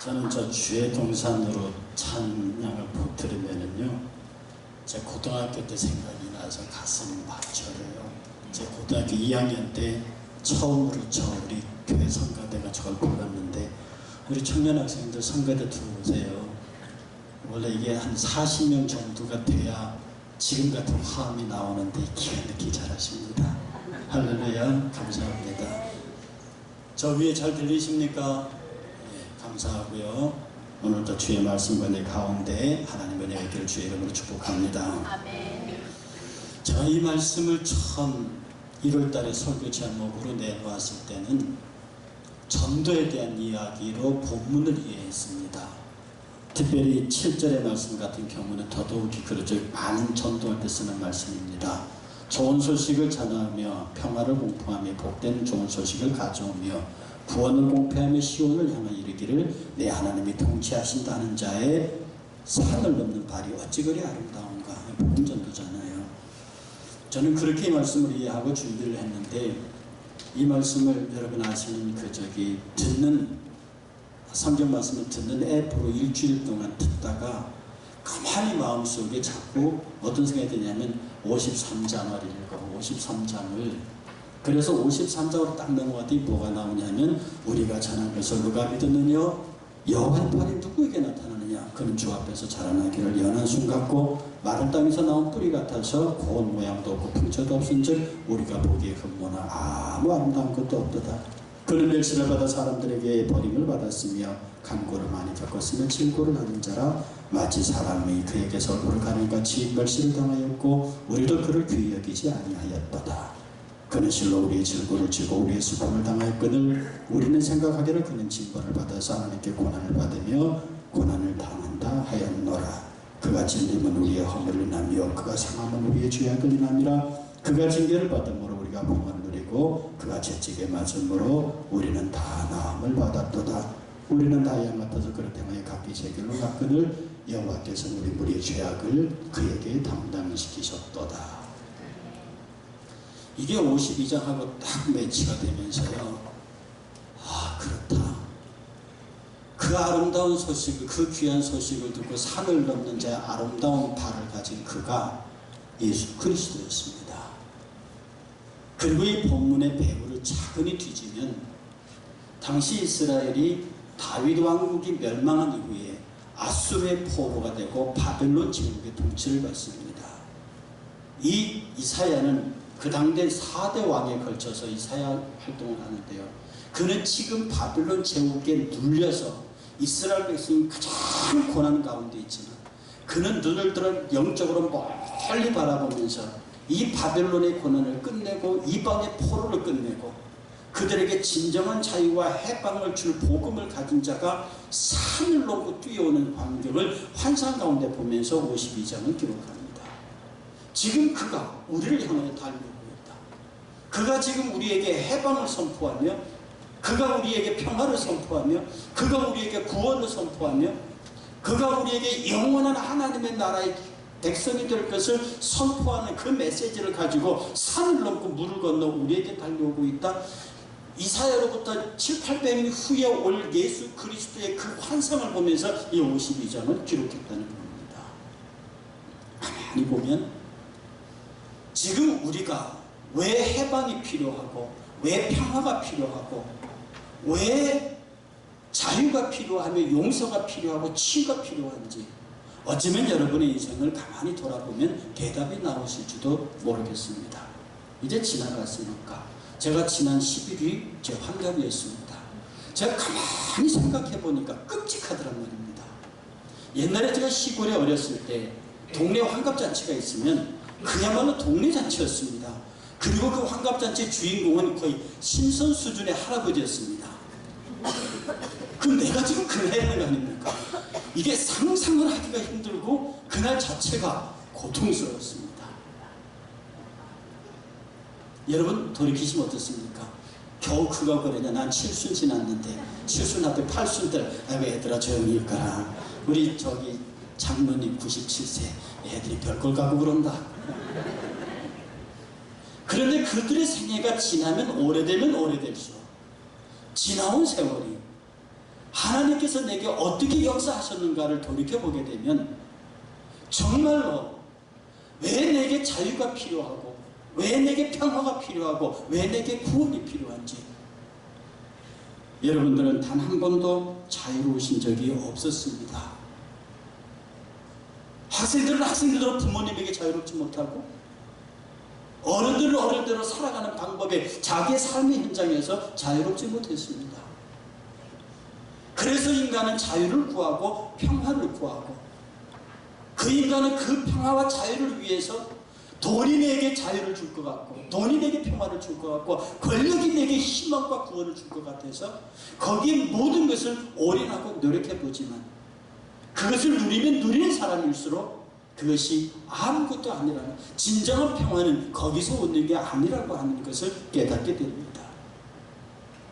저는 저 주의 동산으로 찬양을 들으면은요, 제 고등학교 때 생각이 나서 가슴이 막 저려요. 제 고등학교 2학년 때 처음으로 우리 교회 성가대가 저걸 불렀는데, 우리 청년 학생들 성가대 들어오세요. 원래 이게 한 40명 정도가 돼야 지금 같은 화음이 나오는데 기가 막히게 잘하십니다. 할렐루야, 감사합니다. 저 위에 잘 들리십니까? 네, 감사하고요. 오늘도 주의 말씀과 내 가운데 하나님의 은혜가 있기를 주의 이름으로 축복합니다. 아멘. 제가 이 말씀을 처음 1월달에 설교 제목으로 내놓았을 때는 전도에 대한 이야기로 본문을 이해했습니다. 특별히 7절의 말씀 같은 경우는 더더욱이 그렇죠. 많은 전도할 때 쓰는 말씀입니다. 좋은 소식을 전하며 평화를 공포하며 복된 좋은 소식을 가져오며 구원을 공표하며 시온을 향하여 이르기를 내 하나님이 통치하신다는 자의 산을 넘는 발이 어찌 그리 아름다운가. 복음 전도잖아요. 저는 그렇게 이 말씀을 이해하고 준비를 했는데, 이 말씀을 여러분 아시는 듣는 성경 말씀을 듣는 앱으로 일주일 동안 듣다가 가만히 마음속에 자꾸 어떤 생각이 드냐면 53장을 읽어. 53장을. 그래서 53장으로 딱 넘어가더니 뭐가 나오냐면, 우리가 전한 것을 누가 믿었느냐? 여호와의 팔이 누구에게 나타나느냐? 그는 주 앞에서 자라나기를 연한 순 같고 마른 땅에서 나온 뿌리 같아서 고운 모양도 없고 풍처도 없은즉 우리가 보기에 흠모나 아무 아름다운 것도 없도다. 그는 멸시를 받아 사람들에게 버림을 받았으며 간고를 많이 겪었으며 질고를 하는 자라 마치 사람이 그에게서 얼굴을 가는 같이 멸시를 당하였고 우리도 그를 귀히 여기지 아니하였도다. 그는 실로 우리의 질고를 지고 우리의 슬픔을 당하였거늘 우리는 생각하기를 그는 징벌을 받아서 하나님께 고난을 받으며 고난을 당한다 하였노라. 그가 찔림은 우리의 허물을 인하며 그가 상함은 우리의 죄악을 인함이라. 그가 징계를 받음으로 우리가 평안을 누리고 그가 채찍에 맞음으로 우리는 다 나음을 받았도다. 우리는 다 양 같아서 그를 행하여 각기 제 길로 갔거늘 여호와께서는 우리 무리의 죄악을 그에게 담당시키셨도다. 이게 52장하고 딱 매치가 되면서요, 아, 그렇다. 그 아름다운 소식을, 그 귀한 소식을 듣고 산을 넘는 제 아름다운 발을 가진 그가 예수 그리스도였습니다. 그리고 이 본문의 배후를 차근히 뒤지면 당시 이스라엘이 다윗 왕국이 멸망한 이후에 아수르의 포로가 되고 바벨론 제국의 통치를 받습니다. 이 이사야는 그 당대 4대 왕에 걸쳐서 이사야 활동을 하는데요. 그는 지금 바벨론 제국에 눌려서 이스라엘 백성이 가장 고난 가운데 있지만 그는 눈을 들어 영적으로 멀리 바라보면서 이 바벨론의 고난을 끝내고 이방의 포로를 끝내고 그들에게 진정한 자유와 해방을 줄 복음을 가진 자가 산을 넘고 뛰어오는 광경을 환상 가운데 보면서 52장을 기록합니다. 지금 그가 우리를 향하여 달려오고 있다. 그가 지금 우리에게 해방을 선포하며 그가 우리에게 평화를 선포하며 그가 우리에게 구원을 선포하며 그가 우리에게 영원한 하나님의 나라의 백성이 될 것을 선포하는 그 메시지를 가지고 산을 넘고 물을 건너 우리에게 달려오고 있다. 이사야로부터 700~800년 후에 올 예수 그리스도의 그 환상을 보면서 이 52장을 기록했다는 겁니다. 가만히 보면 지금 우리가 왜 해방이 필요하고 왜 평화가 필요하고 왜 자유가 필요하며 용서가 필요하고 치유가 필요한지 어쩌면 여러분의 인생을 가만히 돌아보면 대답이 나오실지도 모르겠습니다. 이제 지나갔으니까 제가 지난 11일이 제 환갑이었습니다. 제가 가만히 생각해 보니까 끔찍하더란 말입니다. 옛날에 제가 시골에 어렸을 때 동네 환갑잔치가 있으면 그야말로 동네 잔치였습니다. 그리고 그 환갑잔치의 주인공은 거의 신선 수준의 할아버지였습니다. 그럼 내가 지금 그 나이에 있는 거 아닙니까? 이게 상상을 하기가 힘들고 그날 자체가 고통스러웠습니다. 여러분 돌이키시면 어떻습니까? 겨우 그가 그러냐. 난 7순 지났는데 7순 앞에 8순들 아이고 얘들아 조용히 있거라. 우리 저기 장모님 97세 애들이 별걸 가고 그런다. 그런데 그들의 생애가 지나면 오래되면 오래될수록 지나온 세월이 하나님께서 내게 어떻게 역사하셨는가를 돌이켜보게 되면 정말로 왜 내게 자유가 필요하고, 왜 내게 평화가 필요하고, 왜 내게 구원이 필요한지, 여러분들은 단 한 번도 자유로우신 적이 없었습니다. 학생들은 학생들대로 부모님에게 자유롭지 못하고, 어른들은 어른대로 살아가는 방법에 자기의 삶의 현장에서 자유롭지 못했습니다. 그래서 인간은 자유를 구하고 평화를 구하고, 그 인간은 그 평화와 자유를 위해서 돈이 내게 자유를 줄 것 같고, 돈이 내게 평화를 줄 것 같고, 권력이 내게 희망과 구원을 줄 것 같아서 거기에 모든 것을 올인하고 노력해보지만, 그것을 누리면 누리는 사람일수록 그것이 아무것도 아니라는, 진정한 평화는 거기서 오는 게 아니라고 하는 것을 깨닫게 됩니다.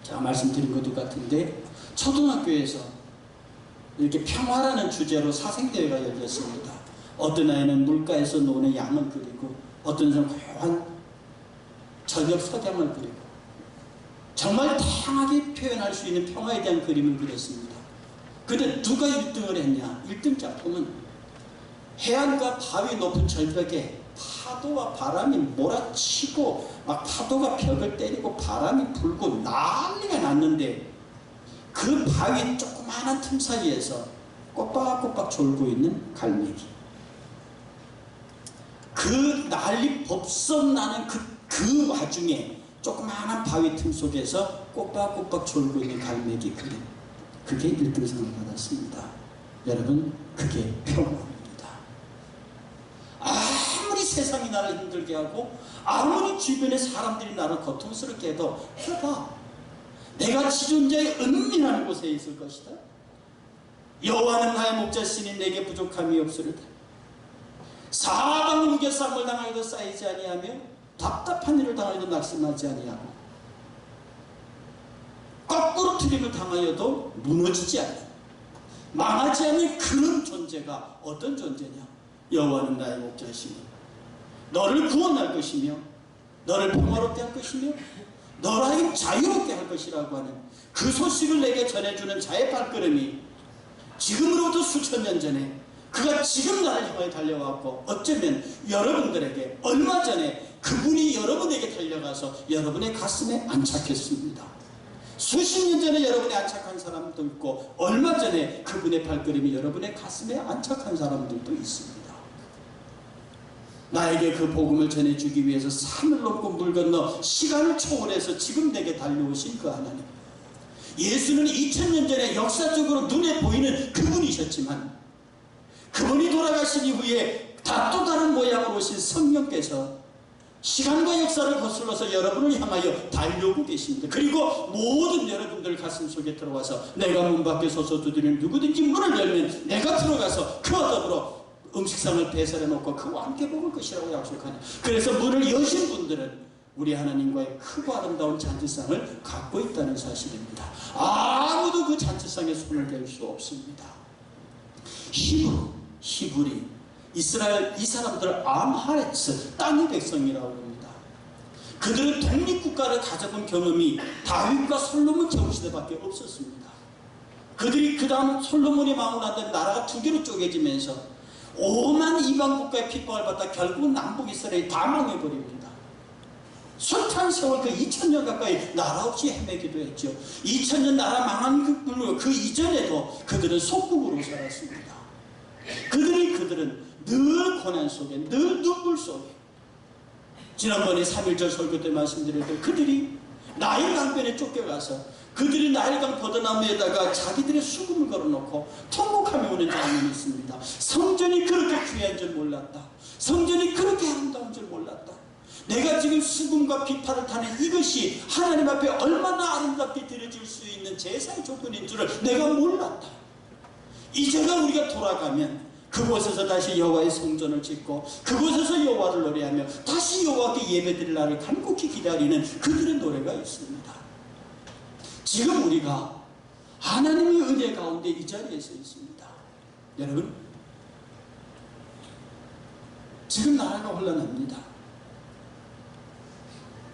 제가 말씀드린 것도 같은데, 초등학교에서 이렇게 평화라는 주제로 사생대회가 열렸습니다. 어떤 아이는 물가에서 노는 양을 그리고, 어떤 사람은 고요한 저녁 석양을 그리고, 정말 다양하게 표현할 수 있는 평화에 대한 그림을 그렸습니다. 근데 누가 1등을 했냐? 1등 작품은 해안과 바위 높은 절벽에 파도와 바람이 몰아치고, 막 파도가 벽을 때리고 바람이 불고 난리가 났는데, 그 바위 조그마한 틈 사이에서 꼬박꼬박 졸고 있는 갈매기. 그 난리 법석 나는 그 와중에 조그마한 바위 틈 속에서 꼬박꼬박 졸고 있는 갈매기 그림. 그게 1등상을 받았습니다. 여러분, 그게 평화입니다. 아무리 세상이 나를 힘들게 하고, 아무리 주변의 사람들이 나를 고통스럽게 해도 해봐. 내가 지존자의 은밀한 곳에 있을 것이다. 여호와는 나의 목자시니 내게 부족함이 없으리다. 사방 우겨쌈을 당하여도 쌓이지 아니하며, 답답한 일을 당하여도 낙심하지 아니하고, 거꾸로 트림을 당하여도 무너지지 않는, 망하지 않는 그런 존재가 어떤 존재냐? 여호와는 나의 목자시니 너를 구원할 것이며, 너를 평화롭게 할 것이며, 너를 하여금 자유롭게 할 것이라고 하는 그 소식을 내게 전해주는 자의 발걸음이 지금으로부터 수천 년 전에, 그가 지금 나를 향해 달려왔고, 어쩌면 여러분들에게 얼마 전에 그분이 여러분에게 달려가서 여러분의 가슴에 안착했습니다. 수십 년 전에 여러분이 안착한 사람도 있고, 얼마 전에 그분의 발걸음이 여러분의 가슴에 안착한 사람들도 있습니다. 나에게 그 복음을 전해주기 위해서 산을 넘고 물 건너 시간을 초월해서 지금 내게 달려오신 그 하나님, 예수는 2000년 전에 역사적으로 눈에 보이는 그분이셨지만, 그분이 돌아가신 이후에 또 다른 모양으로 오신 성령께서 시간과 역사를 거슬러서 여러분을 향하여 달려오고 계십니다. 그리고 모든 여러분들 가슴 속에 들어와서, 내가 문 밖에 서서 두드리는 누구든지 문을 열면 내가 들어가서 그와 더불어 음식상을 배설해 놓고 그와 함께 먹을 것이라고 약속하니, 그래서 문을 여신 분들은 우리 하나님과의 크고 아름다운 잔치상을 갖고 있다는 사실입니다. 아무도 그 잔치상에 손을 댈 수 없습니다. 히브리, 이스라엘, 이 사람들을 암하레츠, 땅의 백성이라고 합니다. 그들은 독립국가를 가져본 경험이 다윗과 솔로몬 제후시대밖에 없었습니다. 그들이 그 다음 솔로몬이 망하고 난 다음에 나라가 두 개로 쪼개지면서 오만 이방 국가의 핍박을 받다 결국은 남북 이스라엘이 다 망해버립니다. 숱한 세월, 그 2000년 가까이 나라 없이 헤매기도 했죠. 2000년 나라 망한 그 이전에도 그들은 속국으로 살았습니다. 그들은 늘 고난 속에, 늘 눈물 속에, 지난번에 3.1절 설교 때 말씀드렸던 그들이 나일강변에 쫓겨가서 그들이 나일강 버드나무에다가 자기들의 수금을 걸어놓고 통곡하며 오는 장면이 있습니다. 성전이 그렇게 귀한 줄 몰랐다. 성전이 그렇게 아름다운 줄 몰랐다. 내가 지금 수금과 비파를 타는 이것이 하나님 앞에 얼마나 아름답게 드려질 수 있는 제사의 조건인 줄을 내가 몰랐다. 이제가 우리가 돌아가면 그곳에서 다시 여호와의 성전을 짓고, 그곳에서 여호와를 노래하며 다시 여호와께 예배드릴 날을 간곡히 기다리는 그들의 노래가 있습니다. 지금 우리가 하나님의 은혜 가운데 이 자리에서 있습니다. 여러분, 지금 나라가 혼란합니다.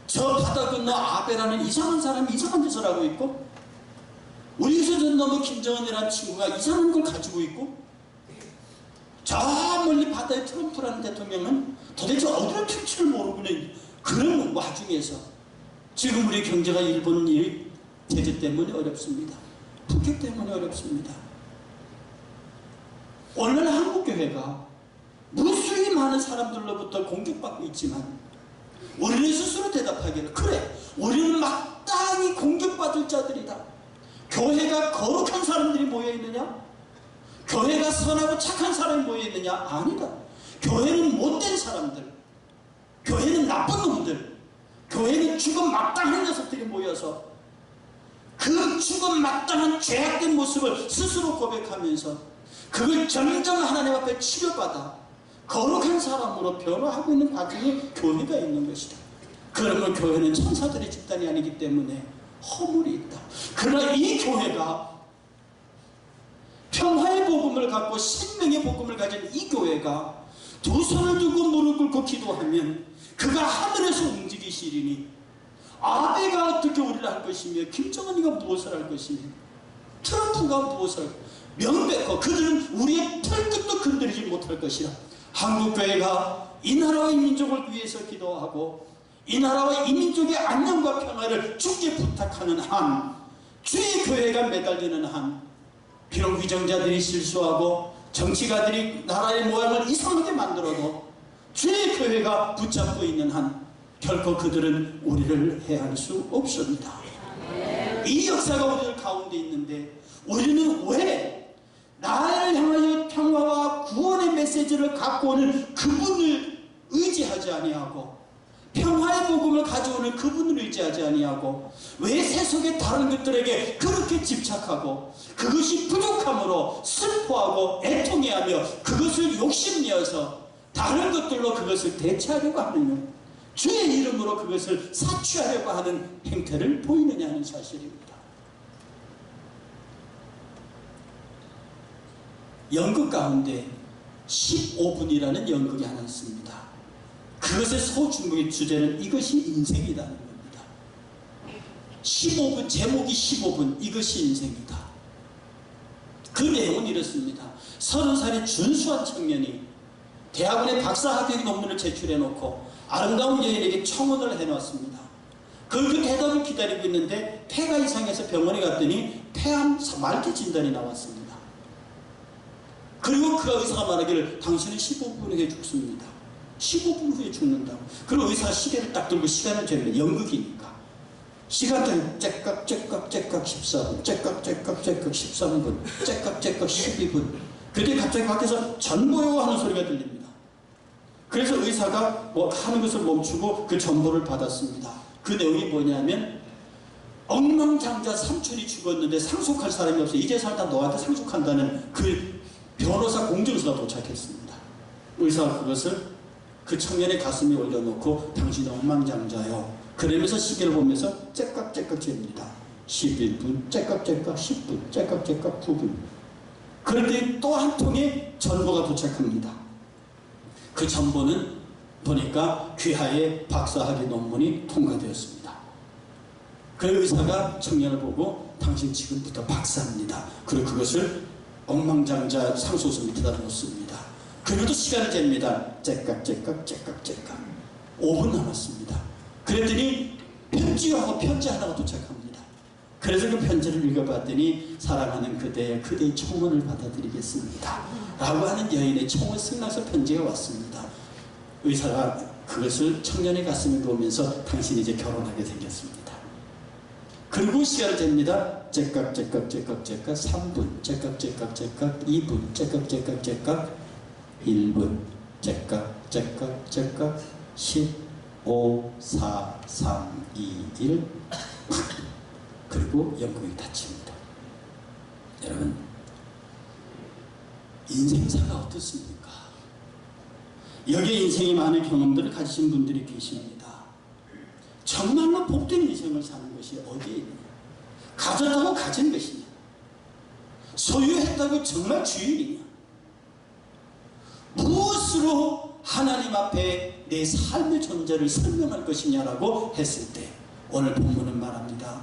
저 바다 건너 아베라는 이상한 사람이 이상한 짓을 하고 있고, 우리에서 너무 김정은이라는 친구가 이상한 걸 가지고 있고, 저 멀리 바다에 트럼프라는 대통령은 도대체 어디로 튈지를 모르고 있는 그런 와중에서 지금 우리 경제가 일본은 이 제재 때문에 어렵습니다. 북핵 때문에 어렵습니다. 오늘날 한국교회가 무수히 많은 사람들로부터 공격받고 있지만 우리는 스스로 대답하기를, 그래, 우리는 마땅히 공격받을 자들이다. 교회가 거룩한 사람들이 모여있느냐? 교회가 선하고 착한 사람이 모여있느냐? 아니다. 교회는 못된 사람들, 교회는 나쁜 놈들, 교회는 죽음 마땅한 녀석들이 모여서 그 죽음 마땅한 죄악된 모습을 스스로 고백하면서 그걸 점점 하나님 앞에 치료받아 거룩한 사람으로 변화하고 있는 과정에 교회가 있는 것이다. 그러면 교회는 천사들의 집단이 아니기 때문에 허물이 있다. 그러나 이 교회가 평화의 복음을 갖고 생명의 복음을 가진 이 교회가 두 손을 두고 무릎 꿇고 기도하면 그가 하늘에서 움직이시리니, 아베가 어떻게 우리를 할 것이며 김정은이가 무엇을 할 것이며 트럼프가 무엇을 할 것이며 명백하고 그들은 우리의 털끝도 건드리지 못할 것이라. 한국교회가 이 나라와 이 민족을 위해서 기도하고 이 나라와 이 민족의 안녕과 평화를 주께 부탁하는 한, 주의 교회가 매달리는 한, 비록 위정자들이 실수하고 정치가들이 나라의 모양을 이상하게 만들어도 주의 교회가 붙잡고 있는 한 결코 그들은 우리를 해할 수 없습니다. 이 역사가 우리들 가운데 있는데 우리는 왜 나를 향하여 평화와 구원의 메시지를 갖고 오는 그분을 의지하지 아니하고, 평화의 복음을 가져오는 그분을 의지하지 아니하고, 왜 세속의 다른 것들에게 그렇게 집착하고 그것이 부족함으로 슬퍼하고 애통해하며 그것을 욕심내어서 다른 것들로 그것을 대체하려고 하느냐, 주의 이름으로 그것을 사취하려고 하는 행태를 보이느냐 하는 사실입니다. 연극 가운데 15분이라는 연극이 하나 있습니다. 그것의 소중의 주제는 이것이 인생이라는 겁니다. 15분, 제목이 15분, 이것이 인생이다. 그 내용은 이렇습니다. 30살의 준수한 청년이 대학원에 박사학위 논문을 제출해놓고 아름다운 여인에게 청혼을 해놨습니다. 그 대답을 기다리고 있는데 폐가 이상해서 병원에 갔더니 폐암 말기 진단이 나왔습니다. 그리고 그 의사가 말하기를 당신은 15분 후에 죽습니다. 15분 후에 죽는다고. 그리고 의사가 시계를 딱 들고 시간을 재면 연극이니까 시간을 째깍 14분, 째깍 13분, 째깍 12분. 그때 갑자기 밖에서 전보요 하는 소리가 들립니다. 그래서 의사가 뭐 하는 것을 멈추고 그 전보를 받았습니다. 그 내용이 뭐냐면, 엉망장자 삼촌이 죽었는데 상속할 사람이 없어. 이제 살다 너한테 상속한다는 그 변호사 공증서가 도착했습니다. 의사가 그것을 그 청년의 가슴에 올려놓고 당신은 엉망장자요, 그러면서 시계를 보면서 째깍 잽니다. 11분, 째깍 10분, 째깍 9분. 그런데 또 한 통의 전보가 도착합니다. 그 전보는 보니까 귀하의 박사학위 논문이 통과되었습니다. 그 의사가 청년을 보고 당신 지금부터 박사입니다. 그리고 그것을 엉망장자 상소서 밑에다 놓습니다. 그래도 시간을 잽니다. 째깍 5분 남았습니다. 그랬더니 편지하고 편지 하나가 도착합니다. 그래서 그 편지를 읽어봤더니, 사랑하는 그대의 청혼을 받아들이겠습니다 라고 하는 여인의 청혼 승낙서 편지가 왔습니다. 의사가 그것을 청년의 가슴에 놓으면서 당신이 이제 결혼하게 생겼습니다. 그리고 시간을 잽니다. 째깍 3분, 째깍 2분, 째깍 1분, 째깍 10, 5, 4, 3, 2, 1 그리고 연극이 닫힙니다. 여러분, 인생사가 어떻습니까? 여기에 인생이 많은 경험들을 가지신 분들이 계십니다. 정말로 복된 인생을 사는 것이 어디에 있느냐? 가졌다고 가진 것이냐? 소유했다고 정말 주인이냐? 무엇으로 하나님 앞에 내 삶의 존재를 설명할 것이냐라고 했을 때 오늘 본문은 말합니다.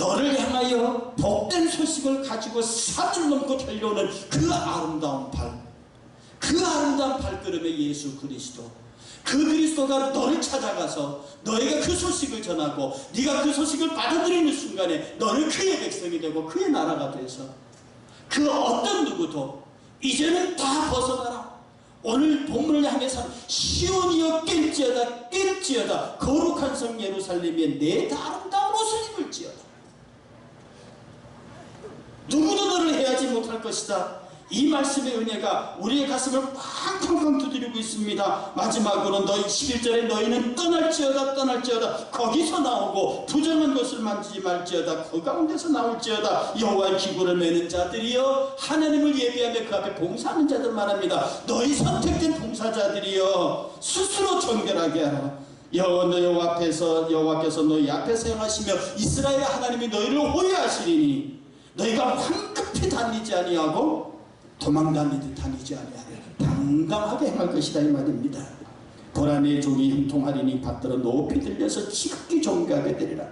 너를 향하여 복된 소식을 가지고 산을 넘고 달려오는 그 아름다운 그 아름다운 발걸음의 예수 그리스도, 그 그리스도가 너를 찾아가서 너희가 그 소식을 전하고 네가 그 소식을 받아들이는 순간에 너는 그의 백성이 되고 그의 나라가 돼서 그 어떤 누구도 이제는 다 벗어나라. 오늘 본문을 향해서 시온이여 깰지어다 거룩한 성 예루살렘에 내 아름다운 옷을 입을지어다. 누구도 너를 해하지 못할 것이다. 이 말씀의 은혜가 우리의 가슴을 쾅쾅쾅 두드리고 있습니다. 마지막으로 너희 11절에 너희는 떠날지어다 거기서 나오고 부정한 것을 만지지 말지어다 그 가운데서 나올지어다. 여호와의 기구를 매는 자들이여 하나님을 예배하며 그 앞에 봉사하는 자들 말합니다. 너희 선택된 봉사자들이여 스스로 정결하게 하라. 여호와께서 너희 앞에서 행하시며 이스라엘 하나님이 너희를 호위하시리니 너희가 황급히 다니지 아니하고 도망다니듯 다니지 아니하리라. 당당하게 행할 것이다 이 말입니다. 보라 내 종이 형통하리니 밭들어 높이 들려서 지극히 존귀하게 되리라.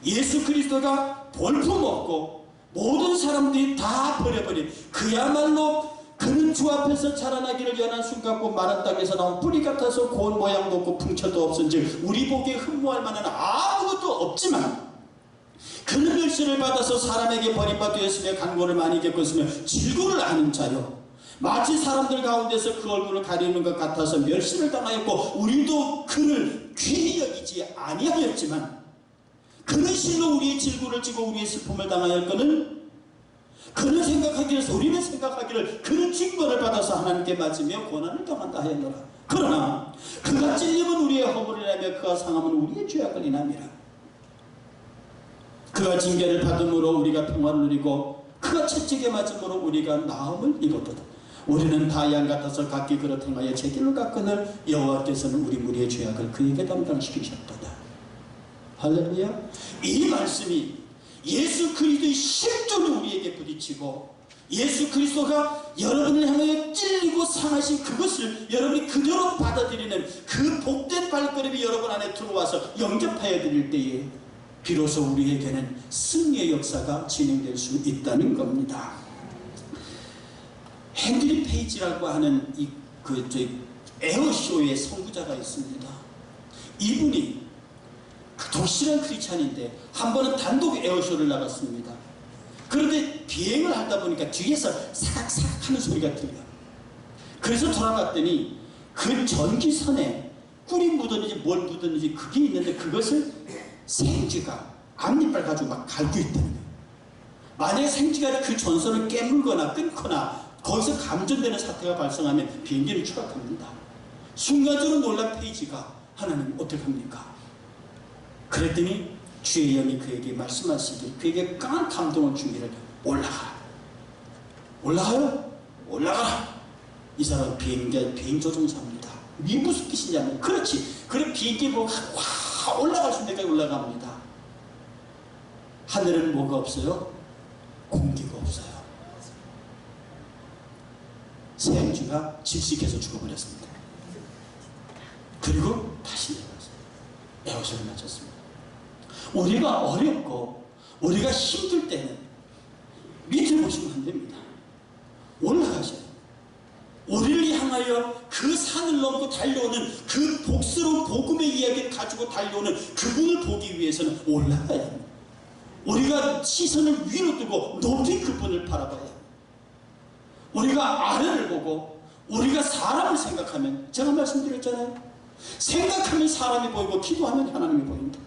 예수 그리스도가 볼품없고 모든 사람들이 다 버려버린 그야말로 그는 주 앞에서 자라나기를 연한 순 같고 마른 땅에서 나온 뿌리 같아서 고운 모양도 없고 풍처도 없은즉 우리 보기에 흠모할 만한 아무것도 없지만 그는 멸시를 받아서 사람에게 버림받았으며 간고를 많이 겪었으며 질고를 아는 자요 마치 사람들 가운데서 그 얼굴을 가리는 것 같아서 멸시를 당하였고 우리도 그를 귀히 여기지 아니하였지만 그는 실로 우리의 질고를 지고 우리의 슬픔을 당하였거늘 그는 생각하기를 우리는 생각하기를 그는 징벌을 받아서 하나님께 맞으며 고난을 당한다 하였노라. 그러나 그가 찔림은 우리의 허물이라며 그가 상함은 우리의 죄악을 인함이라. 그가 징계를 받음으로 우리가 평화를 누리고 그가 채찍에 맞음으로 우리가 나음을 입었도다. 우리는 다 양 같아서 각기 그릇 행하여 제 길을 갔거늘 여호와께서는 우리 무리의 죄악을 그에게 담당시키셨도다. 할렐루야. 이 말씀이 예수 그리스도의 실존이 우리에게 부딪히고 예수 그리스도가 여러분을 향하여 찔리고 상하신 그것을 여러분이 그대로 받아들이는 그 복된 발걸음이 여러분 안에 들어와서 영접하여 드릴 때에 비로소 우리에게는 승리의 역사가 진행될 수 있다는 겁니다. 헨리 페이지라고 하는 에어쇼의 선구자가 있습니다. 이분이 독실한 크리스찬인데 한 번은 단독 에어쇼를 나갔습니다. 그런데 비행을 하다 보니까 뒤에서 사각사각 하는 소리가 들려요. 그래서 돌아봤더니 그 전기선에 꿀이 묻었는지 뭘 묻었는지 그게 있는데 그것을 생쥐가 앞니빨 가지고 막 갈고 있다는 거예요. 만약에 생쥐가 그 전선을 깨물거나 끊거나 거기서 감전되는 사태가 발생하면 비행기를 추락합니다. 순간적으로 놀란 페이지가 하나님 어떡합니까? 그랬더니 주의 영이 그에게 말씀하시길 그에게 강한 감동을 주기를 올라가요? 올라가라. 이 사람은 비행 조종사입니다. 이게 무슨 뜻이냐면 그렇지. 그래 비행기 보고 와 올라갈 수 있는 데까지 올라갑니다. 하늘은 뭐가 없어요? 공기가 없어요. 생쥐가 질식해서 죽어버렸습니다. 그리고 다시 내려왔어요. 에어쇼를 마쳤습니다. 우리가 어렵고 우리가 힘들 때는 밑을 보시면 안 됩니다. 올라가셔야 돼요. 우리를 향하여 그 산을 넘고 달려오는 그 복스러운 복음의 이야기를 가지고 달려오는 그분을 보기 위해서는 올라가야 합니다. 우리가 시선을 위로 두고 높이 그분을 바라봐야 합니다. 우리가 아래를 보고 우리가 사람을 생각하면 제가 말씀드렸잖아요. 생각하면 사람이 보이고 기도하면 하나님이 보인다.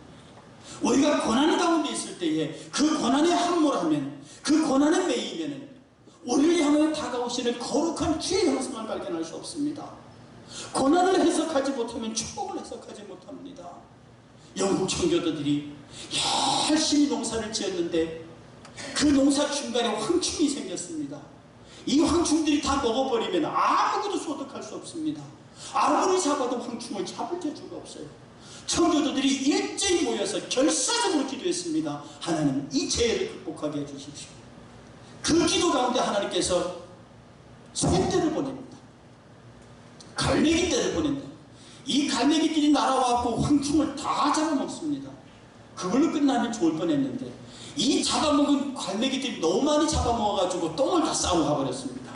우리가 고난 가운데 있을 때에 그 고난에 함몰하면 그 고난에 매이면 우리를 향하여 다가오시는 거룩한 주의 형상을 발견할 수 없습니다. 고난을 해석하지 못하면 축복을 해석하지 못합니다. 영국 청교도들이 열심히 농사를 지었는데 그 농사 중간에 황충이 생겼습니다. 이 황충들이 다 먹어버리면 아무것도 소득할 수 없습니다. 아무리 잡아도 황충을 잡을 재주가 없어요. 청교도들이 일제히 모여서 결사적으로 기도했습니다. 하나님 이 재해를 극복하게 해주십시오. 그 기도 가운데 하나님께서 쇳대를 보냅니다. 갈매기떼를 보낸다. 이 갈매기들이 날아와서 황충을 다 잡아먹습니다. 그걸로 끝나면 좋을 뻔했는데 이 잡아먹은 갈매기들이 너무 많이 잡아먹어가지고 똥을 다 싸고 가버렸습니다.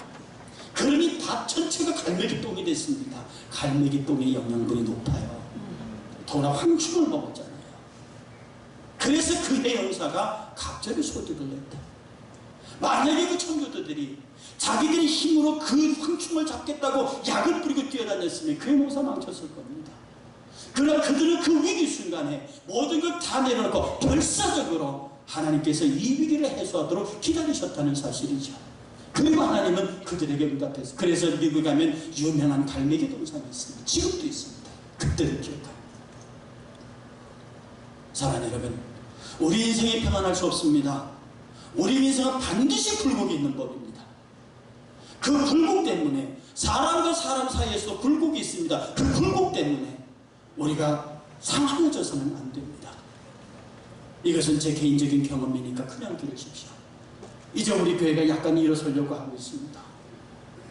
그러니 밭 전체가 갈매기 똥이 됐습니다. 갈매기 똥의 영양분이 높아요. 더구나 황충을 먹었잖아요. 그래서 그의 형사가 갑자기 소리를 냈다. 만약에 그 청교도들이 자기들의 힘으로 그 황충을 잡겠다고 약을 뿌리고 뛰어다녔으면 그의 농사 망쳤을 겁니다. 그러나 그들은 그 위기 순간에 모든 걸 다 내려놓고 결사적으로 하나님께서 이 위기를 해소하도록 기다리셨다는 사실이죠. 그리고 하나님은 그들에게 응답했어요. 그래서 미국에 가면 유명한 갈매기 동상이 있습니다. 지금도 있습니다. 그때를 기억합니다. 사랑하는 여러분, 우리 인생이 평안할 수 없습니다. 우리 인생은 반드시 굴곡이 있는 법입니다. 그 굴곡 때문에 사람과 사람 사이에서도 굴곡이 있습니다. 그 굴곡 때문에 우리가 상하여져서는 안 됩니다. 이것은 제 개인적인 경험이니까 그냥 들으십시오. 이제 우리 교회가 약간 일어서려고 하고 있습니다.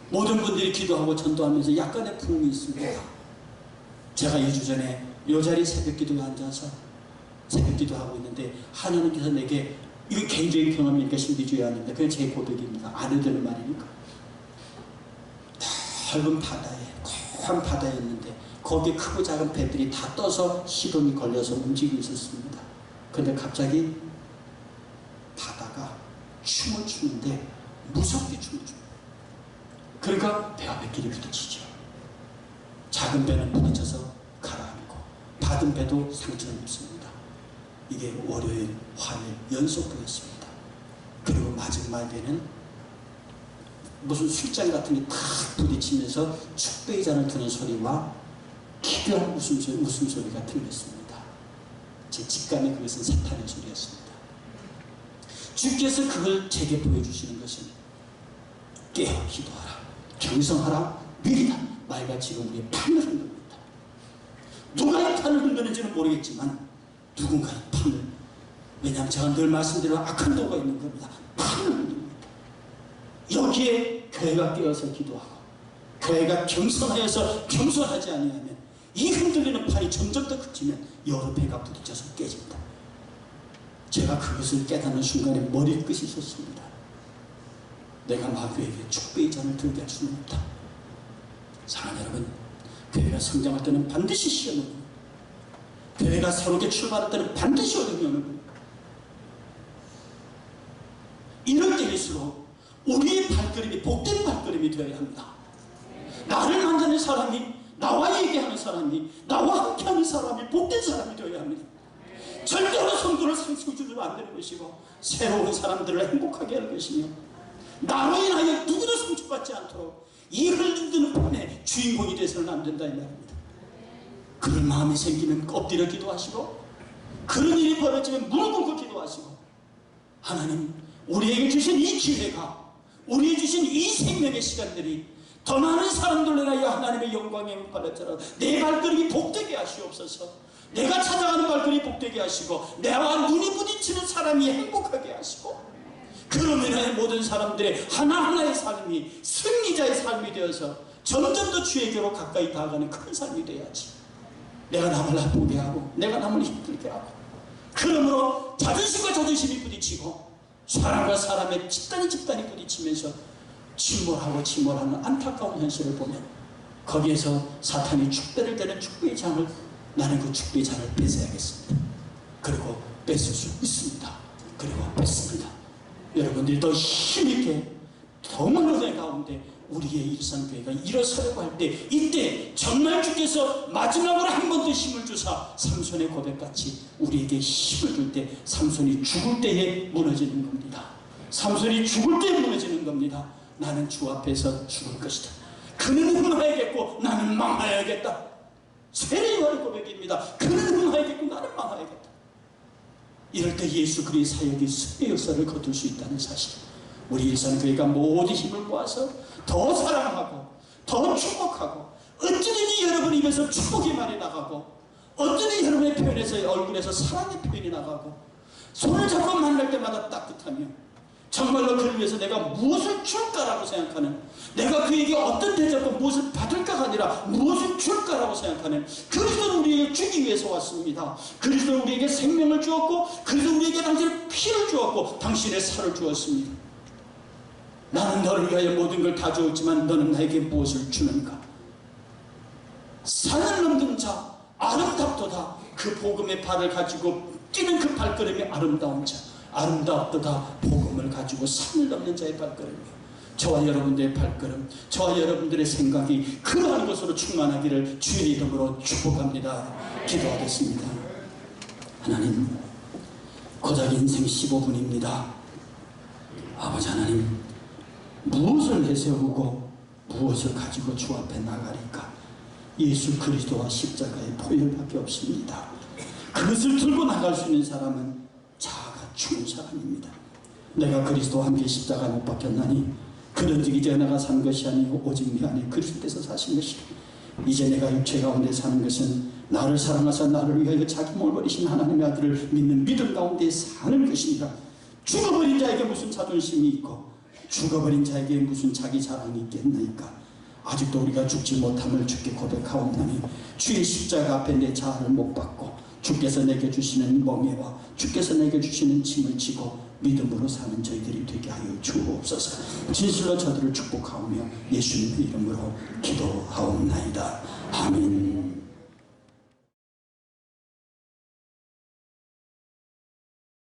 모든 분들이 기도하고 전도하면서 약간의 부흥이 있습니다. 제가 2주 전에 이 자리 새벽기도에 앉아서 새벽기도하고 있는데 하나님께서 내게, 이거 개인적인 경험이니까 신비주의 아닙니다. 그냥 제 고백입니다. 안 해드는 말이니까. 넓은 바다에, 고한 바다였는데 거기에 크고 작은 배들이 다 떠서 시동이 걸려서 움직이고 있었습니다. 근데 갑자기 바다가 춤을 추는데 무섭게 춤을 춰요. 그러니까 배와 배끼리 부딪히죠. 작은 배는 부딪혀서 가라앉고 받은 배도 상처는 없습니다. 이게 월요일, 화요일 연속부였습니다. 그리고 마지막 배는 무슨 술잔 같은 게 탁 부딪히면서 축배의 잔을 드는 소리와 기괴한 웃음소리가 들렸습니다. 제 직감에 그것은 사탄의 소리였습니다. 주께서 그걸 제게 보여주시는 것은 깨어 기도하라, 경성하라, 미리다 말과 지금 우리의 판을 흔듭니다. 누가 이 판을 흔드는지는 모르겠지만 누군가 이 판을, 왜냐하면 제가 늘 말씀드리는 악한 도가 있는 겁니다. 판을 흔듭니다. 여기에 교회가 깨어서 기도하고 교회가 경성하여서 겸손하지 아니하면 이 흔들리는 판이 점점 더 커지면 여러 배가 부딪혀서 깨집니다. 제가 그것을 깨닫는 순간에 머리끝이 섰습니다. 내가 마귀에게 축배의 잔을 들게 할 수는 없다. 사랑하는 여러분, 교회가 성장할 때는 반드시 시험을 합니다. 교회가 새롭게 출발할 때는 반드시 어려움이 오는 겁니다. 이럴 때일수록 우리의 발걸음이 복된 발걸음이 되어야 합니다. 나를 만드는 사람이, 나와 얘기하는 사람이, 나와 함께하는 사람이 복된 사람이 되어야 합니다. 절대로 성도를 상승주면 안 되는 것이고 새로운 사람들을 행복하게 하는 것이며 나로 인하여 누구도 상처받지 않도록 이 흘러드는 판의 주인공이 되어서는 안 된다 이 말입니다. 그런 마음이 생기면 엎드려 기도하시고 그런 일이 벌어지면 무릎 꿇고 기도하시고 하나님, 우리에게 주신 이 기회가, 우리에게 주신 이 생명의 시간들이 더 많은 사람들로 인하여 하나님의 영광에 받았잖아. 내 발걸음이 복되게 하시옵소서. 내가 찾아가는 발걸음이 복되게 하시고 내와 눈이 부딪히는 사람이 행복하게 하시고 그로 인하여 모든 사람들의 하나하나의 삶이 승리자의 삶이 되어서 점점 더 주에게로 가까이 다가가는 큰 삶이 되어야지. 내가 남을 아프게 하고 내가 남을 힘들게 하고 그러므로 자존심과 자존심이 부딪히고 사람과 사람의 집단이 부딪히면서 침몰하는 안타까운 현실을 보면 거기에서 사탄이 축배를 대는 축배의 잔을, 나는 그 축배의 잔을 뺏어야겠습니다. 그리고 뺏을 수 있습니다. 그리고 뺏습니다. 여러분들이 더 힘있게 더 많은 내 가운데 우리의 일상교회가 일어서려고 할 때 이때 정말 주께서 마지막으로 한 번 더 힘을 주사 삼손의 고백같이 우리에게 힘을 줄 때 삼손이 죽을 때에 무너지는 겁니다. 삼손이 죽을 때에 무너지는 겁니다. 나는 주 앞에서 죽을 것이다. 그는 흥하여야겠고 나는 망하여야겠다. 세례요한의 고백입니다. 그는 흥하여야겠고 나는 망하여야겠다. 이럴 때 예수 그리스도의 사역이 승리의 역사를 거둘 수 있다는 사실, 우리 일산교회가 모든 힘을 모아서 더 사랑하고 더 축복하고 어쩌든지 여러분 입에서 축복이 많이 나가고 어쩌든지 여러분의 표현에서 얼굴에서 사랑의 표현이 나가고 손을 잡고 만날 때마다 따뜻하며 정말로 그를 위해서 내가 무엇을 줄까라고 생각하는, 내가 그에게 어떤 대접과 무엇을 받을까가 아니라 무엇을 줄까라고 생각하는, 그리스도는 우리에게 주기 위해서 왔습니다. 그리스도는 우리에게 생명을 주었고, 그리스도는 우리에게 당신의 피를 주었고, 당신의 살을 주었습니다. 나는 너를 위하여 모든 걸 다 주었지만 너는 나에게 무엇을 주는가? 산을 넘는 자 아름답도다. 그 복음의 발을 가지고 뛰는 그 발걸음이 아름다운 자 아름답도다. 복음을 가지고 산을 넘는 자의 발걸음이에요. 저와 여러분들의 발걸음, 저와 여러분들의 생각이 그러한 것으로 충만하기를 주의 이름으로 축복합니다. 기도하겠습니다. 하나님, 고작 인생 15분입니다. 아버지 하나님, 무엇을 내세우고 무엇을 가지고 주 앞에 나가리까? 예수 그리스도와 십자가의 보혈밖에 없습니다. 그것을 들고 나갈 수 있는 사람은 자아가 죽은 사람입니다. 내가 그리스도와 함께 십자가 못 박혔나니 그런즉 이제 내가 산 것이 아니요 오직 내 안에 그리스도께서 사신 것이라. 이제 내가 육체 가운데 사는 것은 나를 사랑하사 나를 위하여 자기 몸을 버리신 하나님의 아들을 믿는 믿음 가운데 사는 것이니라. 죽어버린 자에게 무슨 자존심이 있고 죽어버린 자에게 무슨 자기 자랑이 있겠나이까. 아직도 우리가 죽지 못함을 주께 고백하옵나니 주의 십자가 앞에 내 자아를 못 받고 주께서 내게 주시는 멍에와 주께서 내게 주시는 짐을 지고 믿음으로 사는 저희들이 되게 하여 주옵소서. 진실로 저들을 축복하오며 예수님의 이름으로 기도하옵나이다. 아멘.